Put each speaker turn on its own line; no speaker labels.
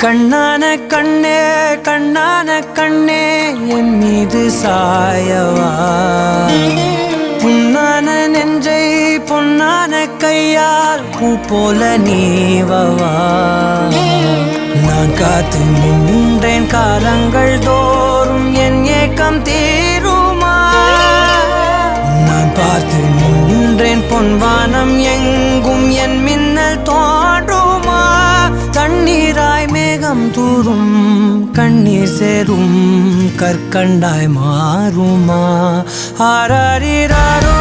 கண்ணான கண்ணே கண்ணான கண்ணே என் மீது சாயவா புண்ணான நெஞ்சை பொன்னான கையால் பூ போல நீவவா நான் காத்து நின்றேன் காலங்கள் தோறும் என் ஏக்கம் தீருமா நான் பார்த்து நின்றேன் பொன்வானம் எங்கும் என் மின்னல் தோன்றுமா தண்ணீராய் மேகம் தூரும் கண்ணீர் சேரும் கற்கண்டாய் மாறுமா ஆராரிராரோ